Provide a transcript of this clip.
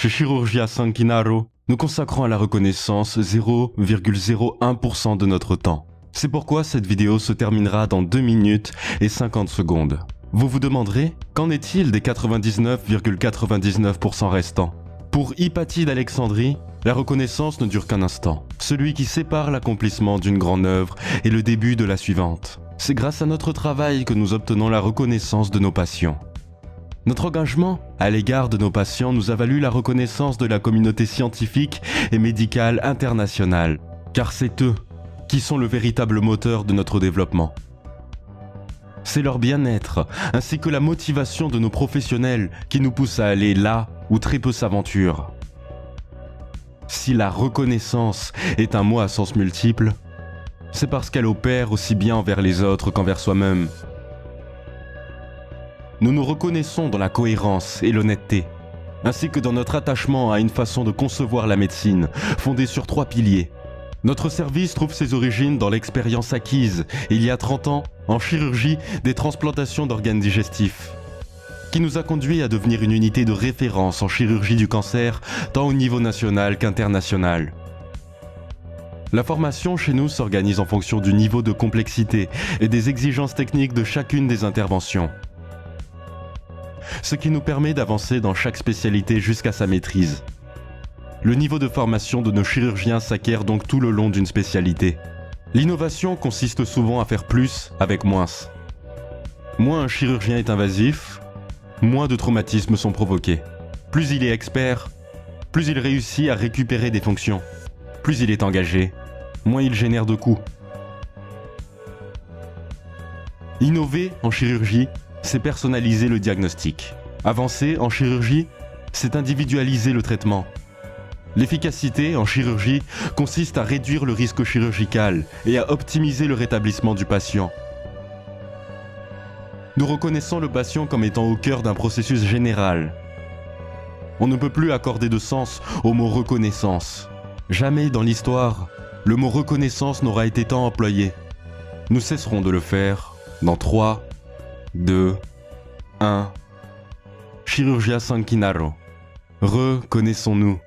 Chez Chirurgia Sankinaro, nous consacrons à la reconnaissance 0,01% de notre temps. C'est pourquoi cette vidéo se terminera dans 2 minutes et 50 secondes. Vous vous demanderez, qu'en est-il des 99,99% restants? Pour Hypatie d'Alexandrie, la reconnaissance ne dure qu'un instant. Celui qui sépare l'accomplissement d'une grande œuvre et le début de la suivante. C'est grâce à notre travail que nous obtenons la reconnaissance de nos patients. Notre engagement à l'égard de nos patients nous a valu la reconnaissance de la communauté scientifique et médicale internationale, car c'est eux qui sont le véritable moteur de notre développement. C'est leur bien-être, ainsi que la motivation de nos professionnels qui nous poussent à aller là où très peu s'aventurent. Si la reconnaissance est un mot à sens multiple, c'est parce qu'elle opère aussi bien envers les autres qu'envers soi-même. Nous nous reconnaissons dans la cohérence et l'honnêteté, ainsi que dans notre attachement à une façon de concevoir la médecine, fondée sur 3 piliers. Notre service trouve ses origines dans l'expérience acquise, il y a 30 ans, en chirurgie des transplantations d'organes digestifs, qui nous a conduit à devenir une unité de référence en chirurgie du cancer, tant au niveau national qu'international. La formation chez nous s'organise en fonction du niveau de complexité et des exigences techniques de chacune des interventions, ce qui nous permet d'avancer dans chaque spécialité jusqu'à sa maîtrise. Le niveau de formation de nos chirurgiens s'acquiert donc tout le long d'une spécialité. L'innovation consiste souvent à faire plus avec moins. Moins un chirurgien est invasif, moins de traumatismes sont provoqués. Plus il est expert, plus il réussit à récupérer des fonctions. Plus il est engagé, moins il génère de coûts. Innover en chirurgie, c'est personnaliser le diagnostic. Avancer en chirurgie, c'est individualiser le traitement. L'efficacité en chirurgie consiste à réduire le risque chirurgical et à optimiser le rétablissement du patient. Nous reconnaissons le patient comme étant au cœur d'un processus général. On ne peut plus accorder de sens au mot reconnaissance. Jamais dans l'histoire, le mot reconnaissance n'aura été tant employé. Nous cesserons de le faire dans 3, 2, 1. Chirurgia Sankinaro. Reconnaissons-nous.